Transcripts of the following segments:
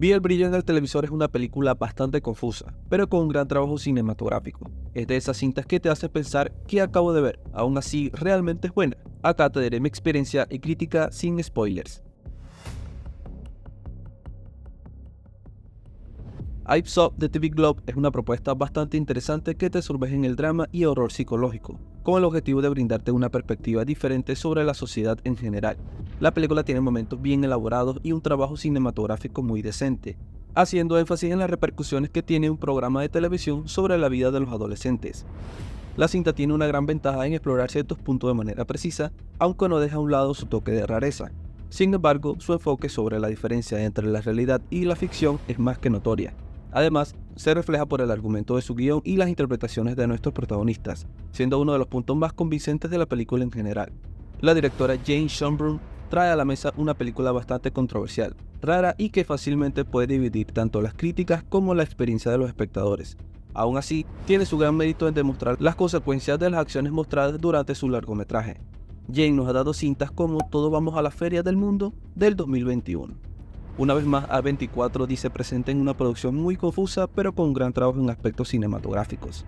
Vi el brillo en el televisor es una película bastante confusa, pero con un gran trabajo cinematográfico. Es de esas cintas que te hace pensar qué acabo de ver, aún así realmente es buena. Acá te daré mi experiencia y crítica sin spoilers. Eyes Up de TV Globe es una propuesta bastante interesante que te sumerge en el drama y horror psicológico, con el objetivo de brindarte una perspectiva diferente sobre la sociedad en general. La película tiene momentos bien elaborados y un trabajo cinematográfico muy decente, haciendo énfasis en las repercusiones que tiene un programa de televisión sobre la vida de los adolescentes. La cinta tiene una gran ventaja en explorar ciertos puntos de manera precisa, aunque no deja a un lado su toque de rareza. Sin embargo, su enfoque sobre la diferencia entre la realidad y la ficción es más que notoria. Además, se refleja por el argumento de su guión y las interpretaciones de nuestros protagonistas, siendo uno de los puntos más convincentes de la película en general. La directora Jane Schönbrunn trae a la mesa una película bastante controversial, rara y que fácilmente puede dividir tanto las críticas como la experiencia de los espectadores. Aún así, tiene su gran mérito en demostrar las consecuencias de las acciones mostradas durante su largometraje. Jane nos ha dado cintas como Todos vamos a la Feria del Mundo del 2021. Una vez más, A24 dice presente en una producción muy confusa, pero con un gran trabajo en aspectos cinematográficos.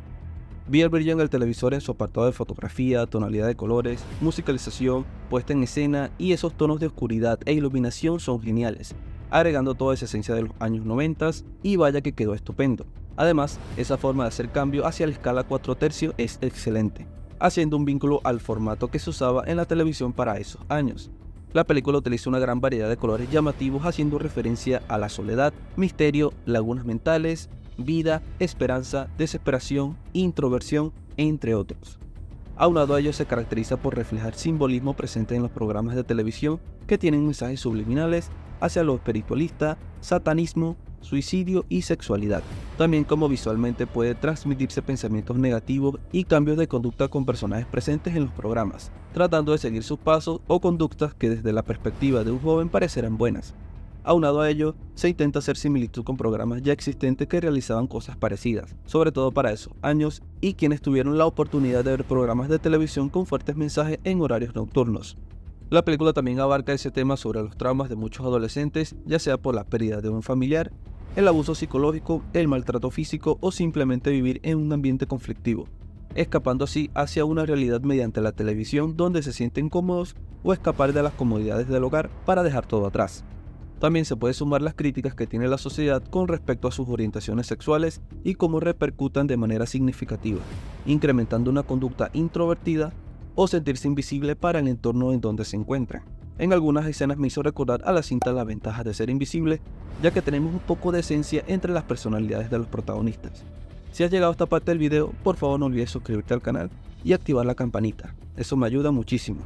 Vi el brillo en el televisor en su apartado de fotografía, tonalidad de colores, musicalización, puesta en escena y esos tonos de oscuridad e iluminación son geniales, agregando toda esa esencia de los años 90 y vaya que quedó estupendo. Además, esa forma de hacer cambio hacia la escala 4/3 es excelente, haciendo un vínculo al formato que se usaba en la televisión para esos años. La película utiliza una gran variedad de colores llamativos haciendo referencia a la soledad, misterio, lagunas mentales, vida, esperanza, desesperación, introversión, entre otros. Aunado a ello se caracteriza por reflejar simbolismo presente en los programas de televisión que tienen mensajes subliminales hacia lo espiritualista, satanismo, suicidio y sexualidad. También como visualmente puede transmitirse pensamientos negativos y cambios de conducta con personajes presentes en los programas, tratando de seguir sus pasos o conductas que desde la perspectiva de un joven parecerán buenas. Aunado a ello, se intenta hacer similitud con programas ya existentes que realizaban cosas parecidas, sobre todo para esos años, y quienes tuvieron la oportunidad de ver programas de televisión con fuertes mensajes en horarios nocturnos. La película también abarca ese tema sobre los traumas de muchos adolescentes, ya sea por la pérdida de un familiar, el abuso psicológico, el maltrato físico o simplemente vivir en un ambiente conflictivo, escapando así hacia una realidad mediante la televisión donde se sienten cómodos o escapar de las comodidades del hogar para dejar todo atrás. También se puede sumar las críticas que tiene la sociedad con respecto a sus orientaciones sexuales y cómo repercutan de manera significativa, incrementando una conducta introvertida o sentirse invisible para el entorno en donde se encuentran. En algunas escenas me hizo recordar a la cinta Las ventajas de ser invisible, ya que tenemos un poco de esencia entre las personalidades de los protagonistas. Si has llegado a esta parte del video, por favor no olvides suscribirte al canal y activar la campanita, eso me ayuda muchísimo.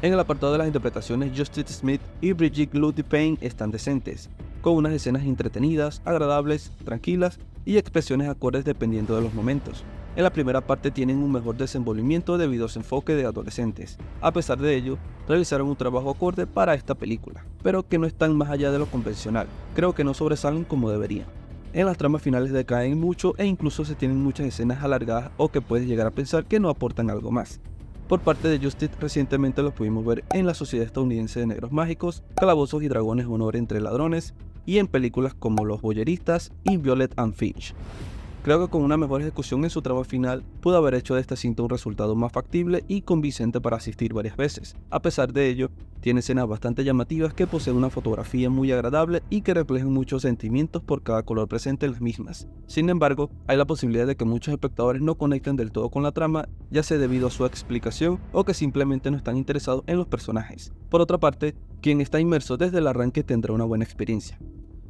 En el apartado de las interpretaciones, Justice Smith y Brigitte Ludipane están decentes, con unas escenas entretenidas, agradables, tranquilas y expresiones acordes dependiendo de los momentos. En la primera parte tienen un mejor desenvolvimiento debido a su enfoque de adolescentes. A pesar de ello, realizaron un trabajo acorde para esta película, pero que no están más allá de lo convencional. Creo que no sobresalen como deberían. En las tramas finales decaen mucho e incluso se tienen muchas escenas alargadas o que puedes llegar a pensar que no aportan algo más. Por parte de Justice recientemente lo pudimos ver en la Sociedad Estadounidense de Negros Mágicos, Calabozos y Dragones Honor entre Ladrones y en películas como Los Boyeristas y Violet and Finch. Creo que con una mejor ejecución en su trama final, pudo haber hecho de esta cinta un resultado más factible y convincente para asistir varias veces. A pesar de ello, tiene escenas bastante llamativas que poseen una fotografía muy agradable y que reflejan muchos sentimientos por cada color presente en las mismas. Sin embargo, hay la posibilidad de que muchos espectadores no conecten del todo con la trama, ya sea debido a su explicación o que simplemente no están interesados en los personajes. Por otra parte, quien está inmerso desde el arranque tendrá una buena experiencia.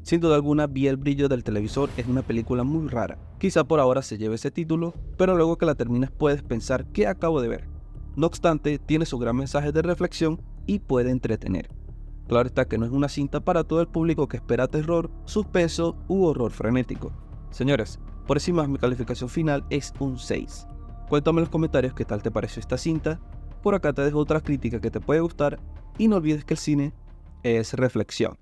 Sin duda alguna, Vi el brillo del televisor es una película muy rara. Quizá por ahora se lleve ese título, pero luego que la termines puedes pensar ¿qué acabo de ver? No obstante, tiene su gran mensaje de reflexión y puede entretener. Claro está que no es una cinta para todo el público que espera terror, suspenso u horror frenético. Señores, por encima mi calificación final es un 6. Cuéntame en los comentarios qué tal te pareció esta cinta. Por acá te dejo otra crítica que te puede gustar y no olvides que el cine es reflexión.